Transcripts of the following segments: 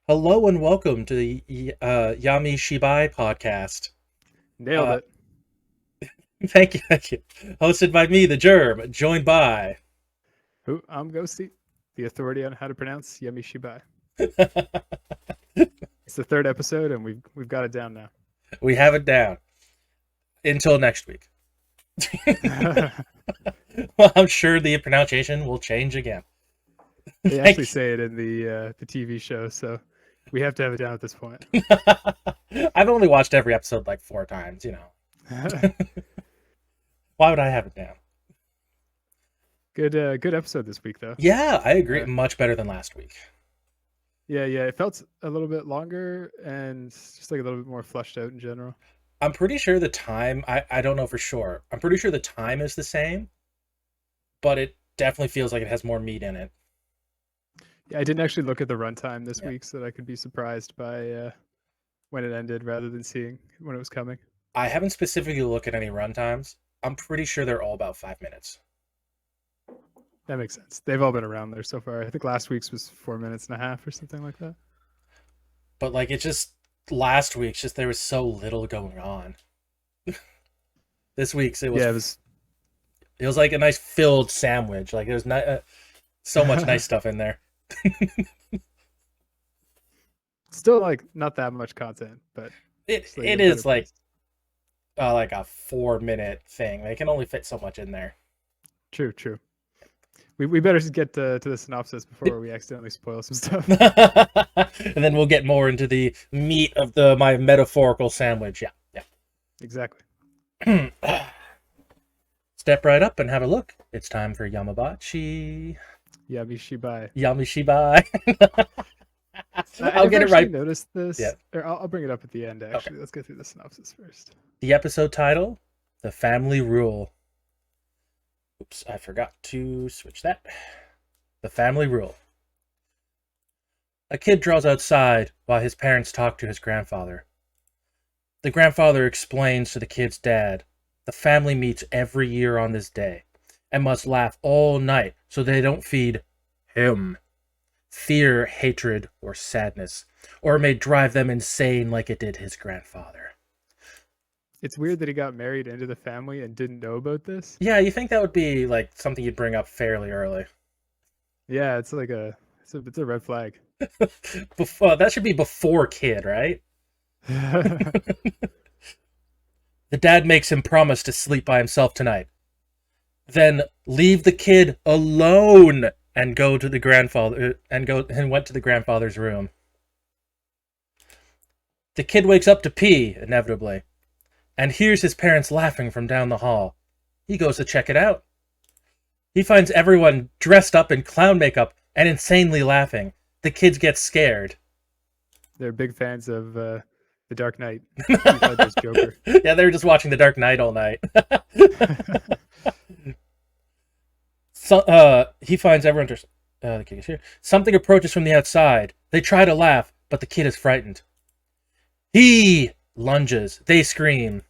Hello and welcome to the YAMISHIBAI podcast. Nailed Uh, it. thank you, thank you. Hosted by me, the Germ, joined by. Who? I'm Ghosty, the authority on how to pronounce Yamishibai. It's the third episode, and we've got it down now. We have it down until next week. Well, I'm sure the pronunciation will change again. They actually say it in the TV show, so we have to have it down at this point. I've only watched every episode like 4 times, Why would I have it down? Good episode this week, though. Yeah, I agree. Uh, Much better than last week. yeah. It felt a little bit longer and just like a little bit more fleshed out in general. I'm pretty sure the time, I don't know for sure. I'm pretty sure the time is the same, but it definitely feels like it has more meat in it. Yeah, I didn't actually look at the runtime this Yeah. week, so that I could be surprised by when it ended rather than seeing when it was coming. I haven't specifically looked at any runtimes. I'm pretty sure they're all about 5 minutes. That makes sense. They've all been around there so far. I think last week's was 4 minutes and a half or something like that. But like it just last week's just there was so little going on. This week's Yeah, it was. it was like a nice filled sandwich. Like there's not so much nice stuff in there. Still like not that much content, but It it's like it a better is place. like a 4 minute thing. They can only fit so much in there. True. We better just get to the synopsis before we accidentally spoil some stuff. And then we'll get more into the meat of the my metaphorical sandwich. Yeah. Exactly. Step right up and have a look. It's time for Yamabachi. Yamishibai. Yamishibai. I I'll never get it actually right. noticed Yeah. this, or I'll bring it up at the end. Okay. Actually, let's go through the synopsis first. The episode title: The Family Rule. Oops, I forgot to switch that. The Family Rule. A kid draws outside while his parents talk to his grandfather. The grandfather explains to the kid's dad the family meets every year on this day and must laugh all night so they don't feed him fear, hatred, or sadness, or it may drive them insane like it did his grandfather. It's weird that he got married into the family and didn't know about this. Yeah, you think that would be like something you'd bring up fairly early. Yeah, it's like it's a red flag. Before, that should be before kid, right? The dad makes him promise to sleep by himself tonight. Then leave the kid alone and go to the grandfather and went to the grandfather's room. The kid wakes up to pee, inevitably, and hears his parents laughing from down the hall. He goes to check it out. He finds everyone dressed up in clown makeup and insanely laughing. The kids get scared. They're big fans of The Dark Knight. Heath Ledger's Joker. Yeah, they were just watching The Dark Knight all night. So, he finds everyone just. The kid is here. Something approaches from the outside. They try to laugh, but the kid is frightened. He lunges. They scream.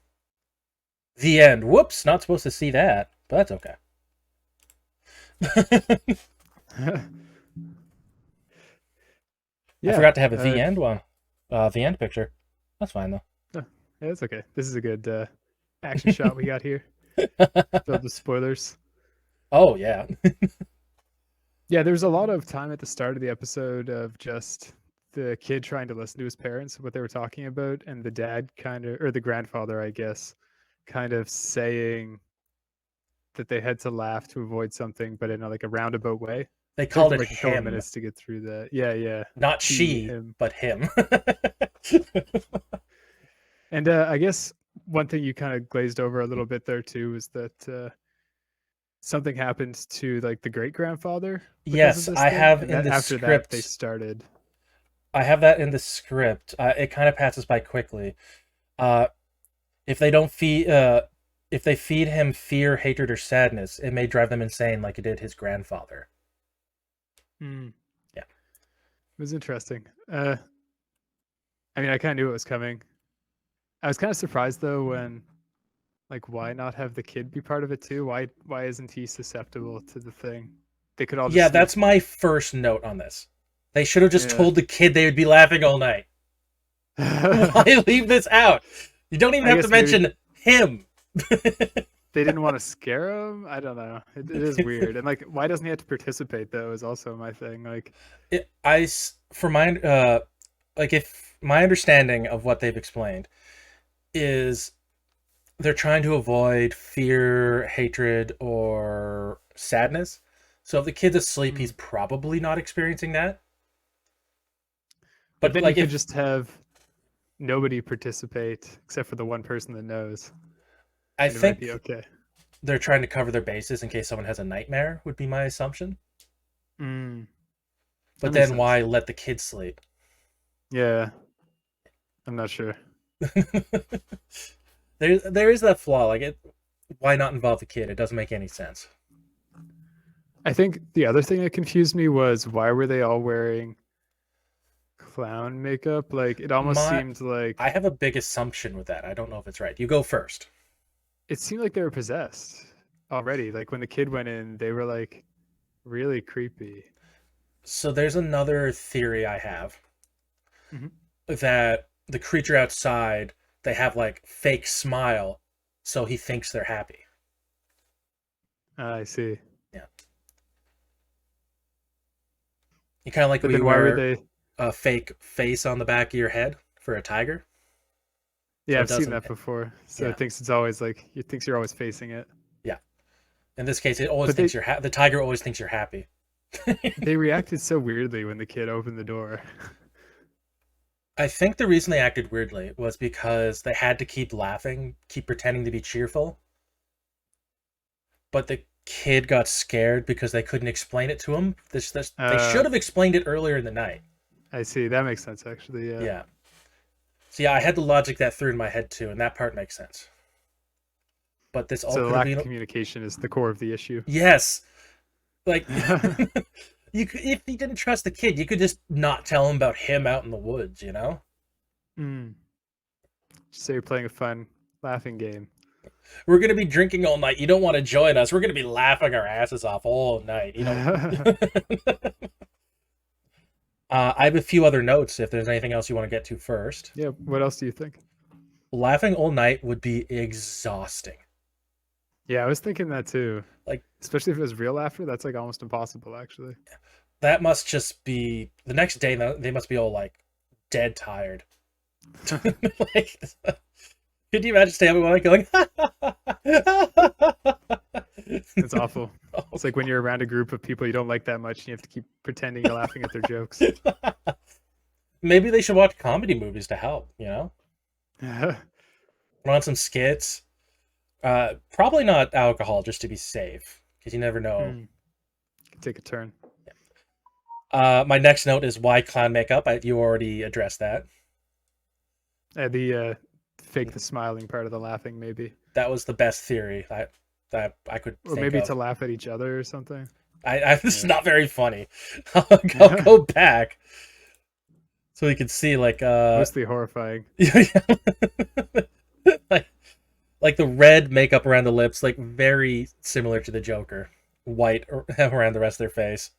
The end. Whoops, not supposed to see that, but that's okay. I Yeah, forgot to have a the end one. The end picture. That's fine though. yeah, it's okay. This is a good action shot we got here. Filled with spoilers. Oh yeah. Yeah, there's a lot of time at the start of the episode of just the kid trying to listen to his parents, what they were talking about, and the dad kind of, or the grandfather, I guess, kind of saying that they had to laugh to avoid something, but in like a roundabout way. They Took called them it like a couple of him, minutes to get through that. Yeah. not He, she, him. but him. And I guess one thing you kind of glazed over a little bit there too is that something happened to like the great grandfather because of Yes, this I thing, have and in that the after that they script. started. I have that in the script. It kind of passes by quickly. Uh, if they don't feed, if they feed him fear, hatred, or sadness, it may drive them insane, like it did his grandfather. Hmm. Yeah. It was interesting. I mean, I kind of knew it was coming. I was kind of surprised though when, like, why not have the kid be part of it too? Why isn't he susceptible to the thing? They could all just Yeah, sleep. that's my first note on this. They should have just told the kid they would be laughing all night. Why leave this out? You don't even have to mention him. They didn't want to scare him. I don't know. It is weird. And like, why doesn't he have to participate though? Is also my thing. Like, for my if my understanding of what they've explained is they're trying to avoid fear, hatred, or sadness. So if the kid's asleep, he's probably not experiencing that. But then like, you could just have nobody participate except for the one person that knows. I think okay. They're trying to cover their bases in case someone has a nightmare, would be my assumption. But then why let the kid sleep? Yeah. I'm not sure. There is that flaw. Like, why not involve the kid? It doesn't make any sense. I think the other thing that confused me was why were they all wearing clown makeup? Like, it almost seemed like... I have a big assumption with that. I don't know if it's right. You go first. It seemed like they were possessed already. Like, when the kid went in, they were, like, really creepy. So there's another theory I have. That the creature outside, they have, like, fake smile, so he thinks they're happy. I see. Yeah. You kind of like why wear a fake face on the back of your head for a tiger. Yeah, I've seen that before. So it thinks it's always like, it thinks you're always facing it. Yeah. In this case, it always thinks the tiger always thinks you're happy. They reacted so weirdly when the kid opened the door. I think the reason they acted weirdly was because they had to keep laughing, keep pretending to be cheerful. But the kid got scared because they couldn't explain it to him. They should have explained it earlier in the night. I see. That makes sense, actually. Yeah. Yeah. So yeah, I had the logic that through in my head too, and that part makes sense. But this all so the lack of communication is the core of the issue. Yes. Like, if you didn't trust the kid, you could just not tell him about him out in the woods, you know? Just say you're playing a fun, laughing game. We're going to be drinking all night. You don't want to join us. We're going to be laughing our asses off all night. You know? I have a few other notes if there's anything else you want to get to first. Yeah, what else do you think? Laughing all night would be exhausting. Yeah, I was thinking that too. Like, especially if it was real laughter, that's like almost impossible, actually. That must just be the next day. They must be all like dead tired. Like, could you imagine staying up going? It's awful. It's like when you're around a group of people you don't like that much, and you have to keep pretending you're laughing at their jokes. Maybe they should watch comedy movies to help. You know, put on some skits. Probably not alcohol, just to be safe, because you never know. Could take a turn. Yeah. My next note is why clown makeup. You already addressed that. The fake the smiling part of the laughing, maybe. That was the best theory that I could think or maybe of. To laugh at each other or something. This is not very funny. I'll go back so we can see, like, mostly horrifying. like the red makeup around the lips, like very similar to the Joker. White around the rest of their face.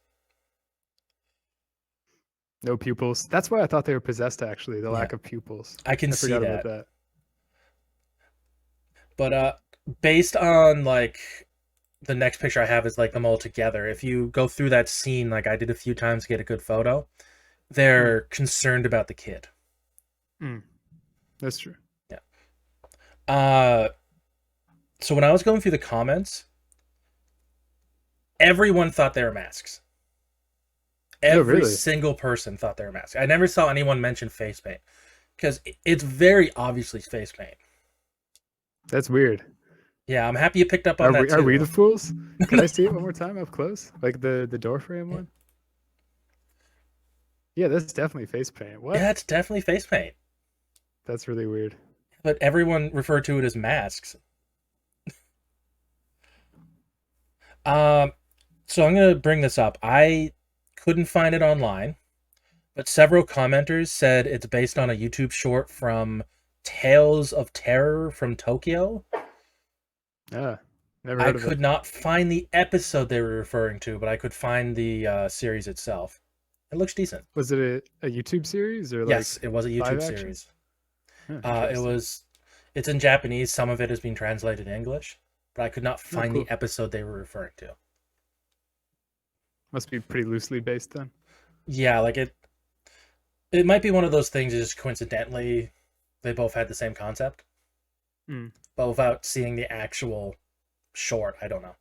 No pupils. That's why I thought they were possessed, actually. The lack of pupils. I see forgot that. About that. But based on, like, the next picture I have is, like, them all together. If you go through that scene, like I did a few times to get a good photo, they're concerned about the kid. That's true. Yeah. So when I was going through the comments, everyone thought they were masks. Every single person thought they were masks. I never saw anyone mention face paint, because it's very obviously face paint. That's weird. Yeah, I'm happy you picked up on that too. Are we the fools? Can I see it one more time up close? Like the door frame one? Yeah, that's definitely face paint. What? Yeah, it's definitely face paint. That's really weird. But everyone referred to it as masks. So I'm going to bring this up. I couldn't find it online, but several commenters said it's based on a YouTube short from Tales of Terror from Tokyo. Never heard of it. I could not find the episode they were referring to, but I could find the series itself. It looks decent. Was it a YouTube series or like Yes, it was a live YouTube action? series. Huh, It interesting. was. It's in Japanese. Some of it has been translated in English, but I could not Oh, find the cool. episode they were referring to. Must be pretty loosely based then. Yeah, like it. It might be one of those things. Just coincidentally, they both had the same concept, Mm. but without seeing the actual short, I don't know.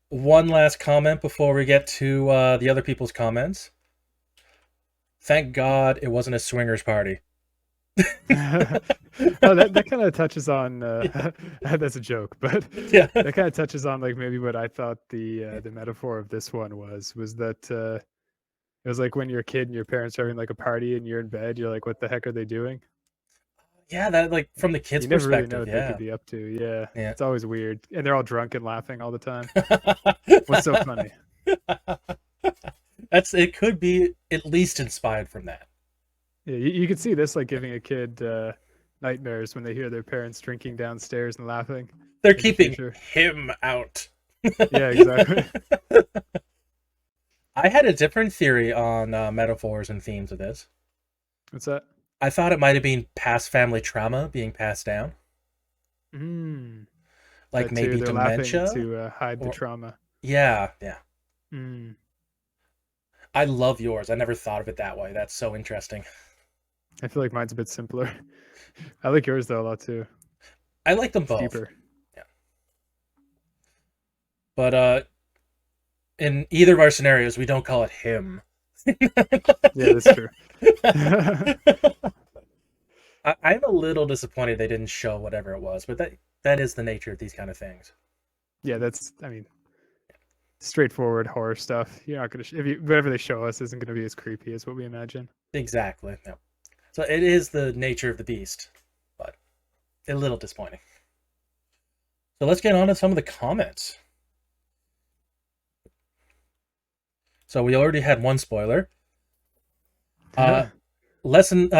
One last comment before we get to the other people's comments. Thank God it wasn't a swingers party. Oh, that kind of touches on Yeah. that's a joke, but Yeah. that kind of touches on like maybe what I thought the metaphor of this one was that it was like when you're a kid and your parents are having like a party and you're in bed, you're like, what the heck are they doing? Yeah, that like from the kid's You never really know perspective, what they could yeah. be up to. Yeah, Yeah. it's always weird, and they're all drunk and laughing all the time. What's so funny? That's it could be at least inspired from that. Yeah, you could see this like giving a kid nightmares when they hear their parents drinking downstairs and laughing They're in the keeping future. him out. Yeah, exactly. I had a different theory on metaphors and themes of this. What's that? I thought it might have been past family trauma being passed down, Mm. like That too. maybe They're laughing dementia. to hide the Or trauma. yeah, yeah. Mm. I love yours. I never thought of it that way. That's so interesting. I feel like mine's a bit simpler. I like yours though a lot too. I like them It's both. deeper. Yeah. But in either of our scenarios, we don't call it him. Yeah, that's true. I'm a little disappointed they didn't show whatever it was, but that is the nature of these kind of things. Yeah, that's. I mean, straightforward horror stuff. You're not gonna if you whatever they show us isn't gonna be as creepy as what we imagine. Exactly. Yeah. So it is the nature of the beast, but a little disappointing. So let's get on to some of the comments. So we already had one spoiler. Lesson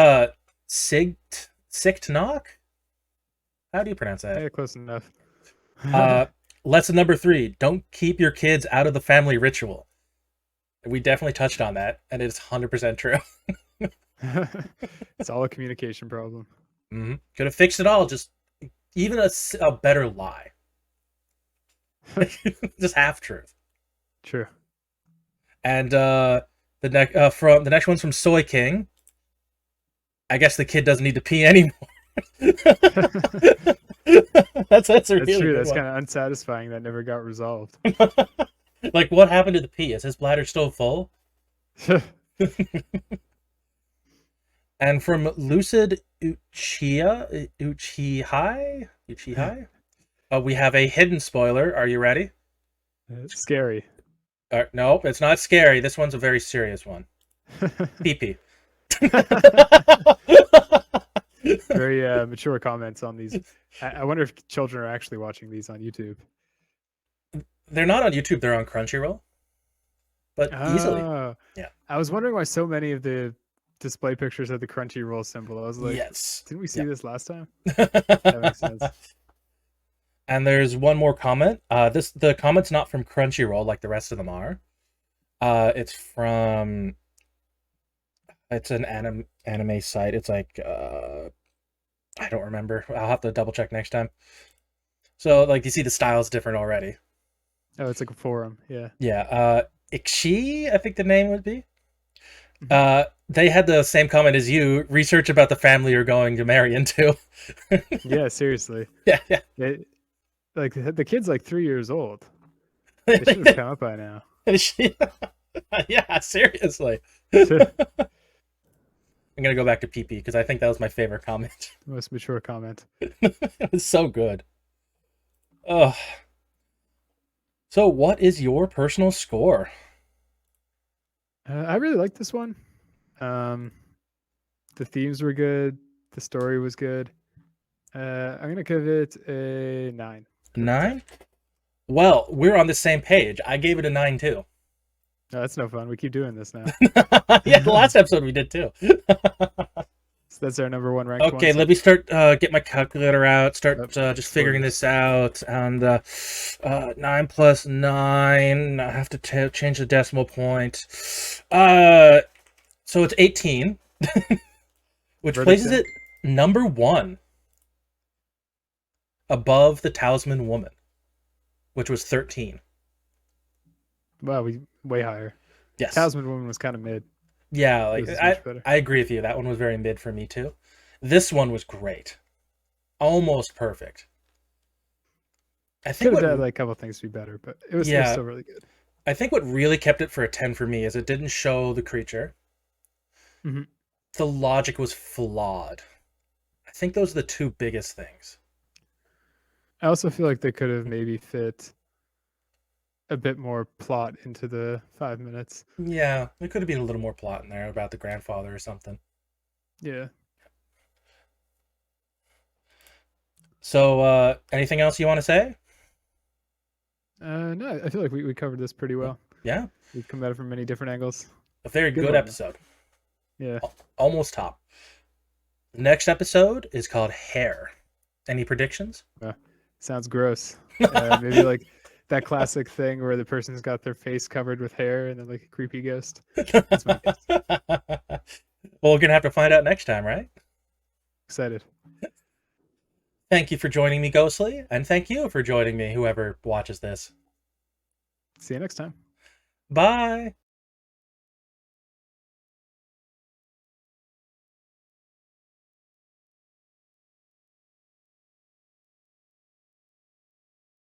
Sicht knock? How do you pronounce that? Yeah, close enough. Lesson number 3, don't keep your kids out of the family ritual. We definitely touched on that, and it's 100% true. It's all a communication problem. Mm-hmm. Could have fixed it all, just even a better lie. Just half truth. True. And the next one's from Soy King. I guess the kid doesn't need to pee anymore. That's a really true. good That's one. kind of unsatisfying. That never got resolved. Like, what happened to the pee? Is his bladder still full? And from Lucid Uchihai, we have a hidden spoiler. Are you ready? It's scary. No, it's not scary. This one's a very serious one. Pee-pee. Very mature comments on these. I wonder if children are actually watching these on YouTube. They're not on YouTube. They're on Crunchyroll. But easily. Yeah. I was wondering why so many of the display pictures had the Crunchyroll symbol. I was like, Yes. didn't we see this last time? That makes sense. And there's one more comment. The comment's not from Crunchyroll like the rest of them are. It's from. It's an anime site. It's like I don't remember. I'll have to double check next time. So like you see the style's different already. Oh, it's like a forum. Yeah. Yeah. Ikshi, I think the name would be. They had the same comment as you. Research about the family you're going to marry into. Yeah, seriously. Yeah. Like the kid's like 3 years old. They should have come up by now. Yeah, seriously. I'm gonna go back to PP because I think that was my favorite comment. The most mature comment. It was so good. Oh. So, what is your personal score? I really liked this one. The themes were good. The story was good. I'm gonna give it a 9. 9? Well, we're on the same page. I gave it a 9 too. No, that's no fun. We keep doing this now. Yeah, the last episode we did too. So that's our number one ranked Okay, one. let me start. Get my calculator out. Start just figuring Spoilers. this out. And 9 plus 9. I have to change the decimal point. So it's 18, which Verdict places in? it number 1 above the Talisman Woman, which was 13. Wow, we way higher. Yes. Talisman Woman was kind of mid. Yeah, like This is much better. I agree with you. That one was very mid for me too. This one was great, almost perfect. I think Could have done like a couple things to be better, but it was still really good. I think what really kept it for a 10 for me is it didn't show the creature. Mm-hmm. The logic was flawed. I think those are the two biggest things. I also feel like they could have maybe fit a bit more plot into the 5 minutes. Yeah, there could have been a little more plot in there about the grandfather or something. Yeah. So, anything else you want to say? No, I feel like we covered this pretty well. Yeah. We've come at it from many different angles. A very good one, episode. Yeah. Almost top. Next episode is called Hair. Any predictions? Sounds gross. Maybe like that classic thing where the person's got their face covered with hair and then like a creepy ghost. That's my guess. Well, we're going to have to find out next time, right? Excited. Thank you for joining me, Ghostly, and thank you for joining me, whoever watches this. See you next time. Bye!